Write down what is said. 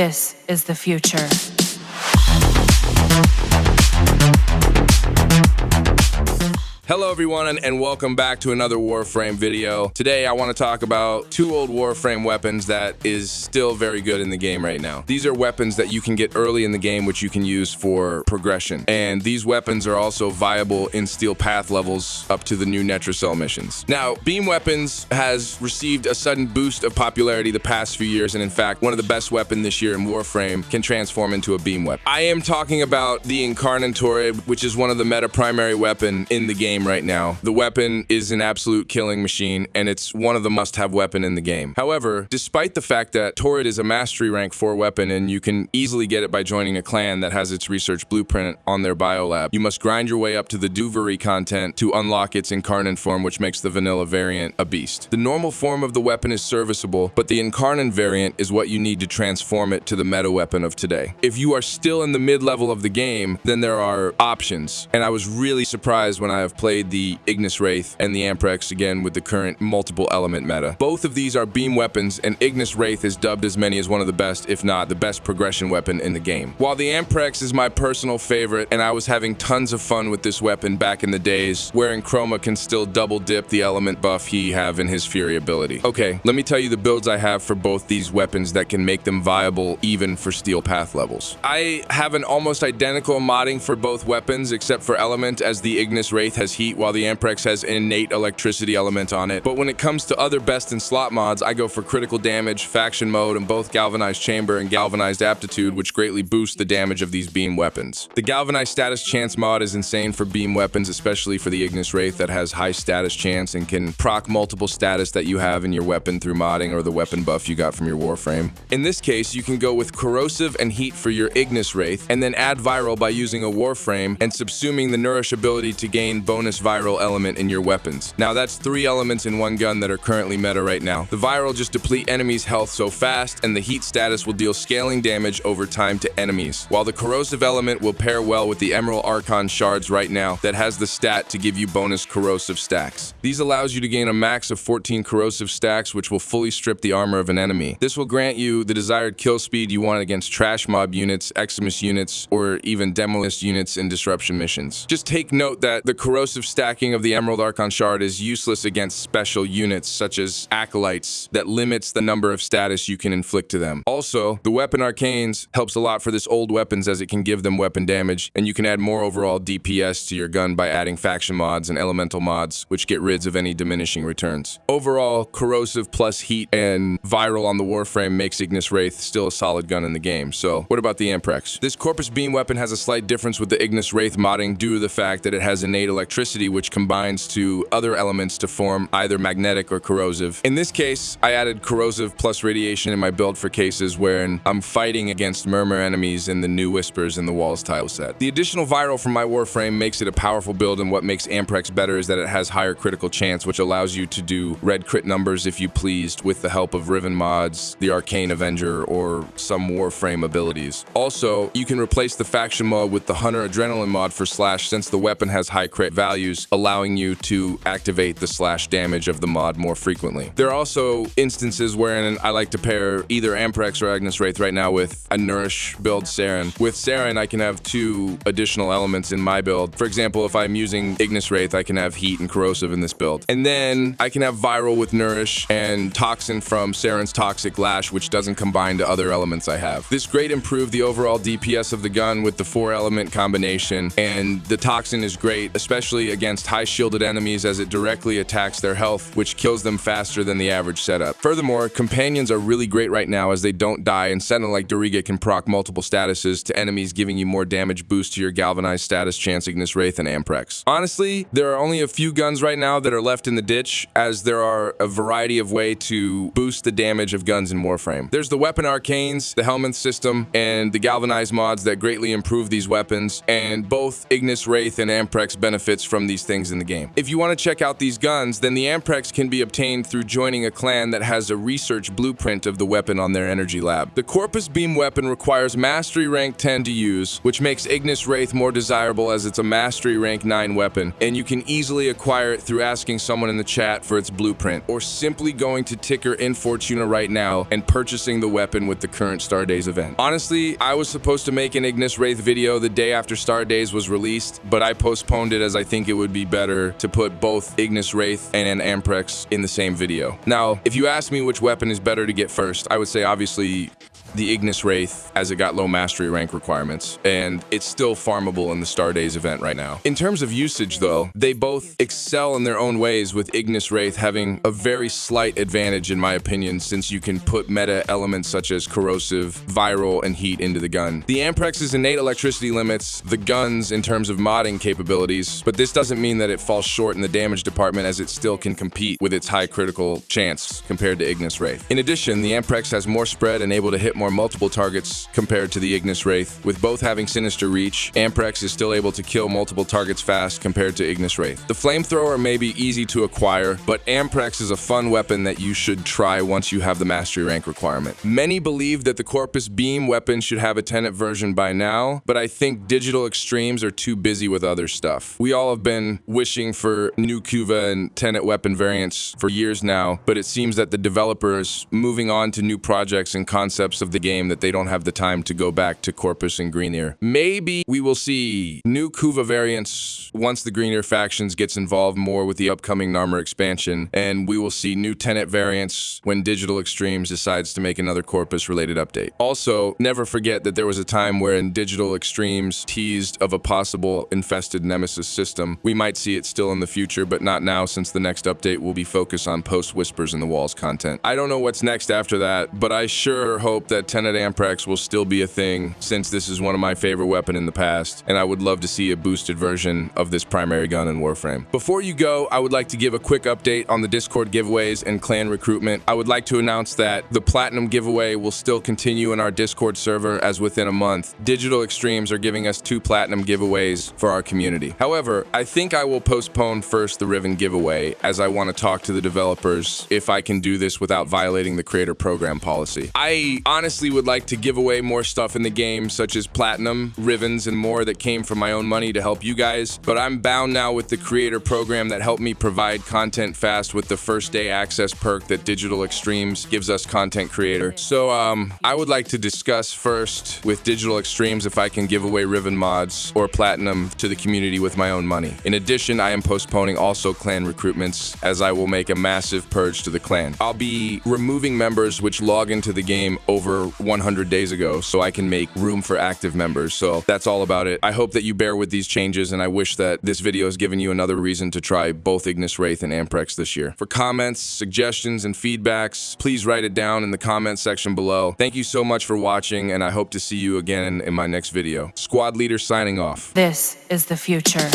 This is the future. Hello everyone, and welcome back to another Warframe video. Today I want to talk about two old Warframe weapons that is still very good in the game right now. These are weapons that you can get early in the game which you can use for progression. And these weapons are also viable in Steel Path levels up to the new Netracell missions. Now, beam weapons has received a sudden boost of popularity the past few years, and in fact, one of the best weapons this year in Warframe can transform into a beam weapon. I am talking about the Incarnatore, which is one of the meta primary weapon in the game right now. The weapon is an absolute killing machine, and it's one of the must-have weapon in the game. However, despite the fact that Torrid is a mastery rank 4 weapon and you can easily get it by joining a clan that has its research blueprint on their biolab, you must grind your way up to the Duvery content to unlock its incarnate form, which makes the vanilla variant a beast. The normal form of the weapon is serviceable, but the incarnate variant is what you need to transform it to the meta weapon of today. If you are still in the mid-level of the game, then there are options, and I was really surprised when I have played the Ignis Wraith and the Amprex again with the current multiple element meta. Both of these are beam weapons, and Ignis Wraith is dubbed as many as one of the best, if not the best progression weapon in the game. While the Amprex is my personal favorite, and I was having tons of fun with this weapon back in the days, wherein Chroma can still double dip the element buff he have in his Fury ability. Okay, let me tell you the builds I have for both these weapons that can make them viable even for Steel Path levels. I have an almost identical modding for both weapons except for element, as the Ignis Wraith has heat while the Amprex has an innate electricity element on it. But when it comes to other best in slot mods, I go for critical damage, faction mode, and both galvanized chamber and galvanized aptitude, which greatly boost the damage of these beam weapons. The galvanized status chance mod is insane for beam weapons, especially for the Ignis Wraith that has high status chance and can proc multiple status that you have in your weapon through modding or the weapon buff you got from your Warframe. In this case, you can go with corrosive and heat for your Ignis Wraith, and then add viral by using a Warframe and subsuming the nourish ability to gain bonus viral element in your weapons. Now that's 3 elements in one gun that are currently meta right now. The viral just deplete enemies' health so fast, and the heat status will deal scaling damage over time to enemies, while the corrosive element will pair well with the Emerald Archon shards right now that has the stat to give you bonus corrosive stacks. These allows you to gain a max of 14 corrosive stacks, which will fully strip the armor of an enemy. This will grant you the desired kill speed you want against trash mob units, Eximus units, or even Demolist units in disruption missions. Just take note that the corrosive stacking of the Emerald Archon shard is useless against special units such as acolytes that limits the number of status you can inflict to them. Also, the weapon arcanes helps a lot for this old weapons, as it can give them weapon damage, and you can add more overall DPS to your gun by adding faction mods and elemental mods, which get rid of any diminishing returns. Overall, corrosive plus heat and viral on the Warframe makes Ignis Wraith still a solid gun in the game. So what about the Amprex? This corpus beam weapon has a slight difference with the Ignis Wraith modding due to the fact that it has innate electricity, which combines to other elements to form either magnetic or corrosive. In this case, I added corrosive plus radiation in my build for cases wherein I'm fighting against murmur enemies in the new Whispers in the Walls tile set. The additional viral from my Warframe makes it a powerful build, and what makes Amprex better is that it has higher critical chance, which allows you to do red crit numbers if you pleased with the help of Riven mods, the Arcane Avenger, or some Warframe abilities. Also, you can replace the faction mod with the Hunter Adrenaline mod for slash, since the weapon has high crit values, allowing you to activate the slash damage of the mod more frequently. There are also instances wherein I like to pair either Amprex or Ignis Wraith right now with a Nourish build Saren. With Saren, I can have 2 additional elements in my build. For example, if I'm using Ignis Wraith, I can have heat and corrosive in this build. And then I can have viral with Nourish and toxin from Saren's Toxic Lash, which doesn't combine to other elements I have. This great improved the overall DPS of the gun with the 4 element combination, and the toxin is great, especially against high shielded enemies, as it directly attacks their health, which kills them faster than the average setup. Furthermore, companions are really great right now as they don't die, and Sentinel like Doriga can proc multiple statuses to enemies, giving you more damage boost to your galvanized status chance, Ignis Wraith, and Amprex. Honestly, there are only a few guns right now that are left in the ditch, as there are a variety of ways to boost the damage of guns in Warframe. There's the weapon arcanes, the Helminth system, and the galvanized mods that greatly improve these weapons, and both Ignis Wraith and Amprex benefits from these things in the game. If you want to check out these guns, then the Amprex can be obtained through joining a clan that has a research blueprint of the weapon on their energy lab. The Corpus beam weapon requires Mastery Rank 10 to use, which makes Ignis Wraith more desirable as it's a Mastery Rank 9 weapon, and you can easily acquire it through asking someone in the chat for its blueprint, or simply going to Ticker in Fortuna right now and purchasing the weapon with the current Star Days event. Honestly, I was supposed to make an Ignis Wraith video the day after Star Days was released, but I postponed it as I think it would be better to put both Ignis Wraith and an Amprex in the same video. Now, if you ask me which weapon is better to get first, I would say obviously the Ignis Wraith, as it got low mastery rank requirements, and it's still farmable in the Star Days event right now. In terms of usage though, they both excel in their own ways, with Ignis Wraith having a very slight advantage in my opinion, since you can put meta elements such as corrosive, viral, and heat into the gun. The Amprex's innate electricity limits the guns in terms of modding capabilities, but this doesn't mean that it falls short in the damage department, as it still can compete with its high critical chance compared to Ignis Wraith. In addition, the Amprex has more spread and able to hit more multiple targets compared to the Ignis Wraith. With both having sinister reach, Amprex is still able to kill multiple targets fast compared to Ignis Wraith. The flamethrower may be easy to acquire, but Amprex is a fun weapon that you should try once you have the mastery rank requirement. Many believe that the Corpus beam weapon should have a Tenet version by now, but I think Digital Extremes are too busy with other stuff. We all have been wishing for new Kuva and Tenet weapon variants for years now, but it seems that the developers moving on to new projects and concepts of the game that they don't have the time to go back to Corpus and Grineer. Maybe we will see new Kuva variants once the Grineer factions gets involved more with the upcoming Narmer expansion, and we will see new Tenet variants when Digital Extremes decides to make another Corpus related update. Also, never forget that there was a time where Digital Extremes teased of a possible infested Nemesis system. We might see it still in the future, but not now, since the next update will be focused on post Whispers in the Walls content. I don't know what's next after that, but I sure hope that Tenet Amprex will still be a thing, since this is one of my favorite weapons in the past, and I would love to see a boosted version of this primary gun in Warframe. Before you go, I would like to give a quick update on the Discord giveaways and clan recruitment. I would like to announce that the Platinum giveaway will still continue in our Discord server, as within a month, Digital Extremes are giving us 2 Platinum giveaways for our community. However, I think I will postpone first the Riven giveaway, as I want to talk to the developers if I can do this without violating the creator program policy. I honestly would like to give away more stuff in the game, such as Platinum, Rivens, and more that came from my own money to help you guys, but I'm bound now with the creator program that helped me provide content fast with the first day access perk that Digital Extremes gives us content creator. So I would like to discuss first with Digital Extremes if I can give away Riven mods or Platinum to the community with my own money. In addition, I am postponing also clan recruitments, as I will make a massive purge to the clan. I'll be removing members which log into the game over 100 days ago, so I can make room for active members. So that's all about it. I hope that you bear with these changes, and I wish that this video has given you another reason to try both Ignis Wraith and Amprex this year. For comments, suggestions, and feedbacks, please write it down in the comments section below. Thank you so much for watching, and I hope to see you again in my next video. Squad Leader signing off. This is the future.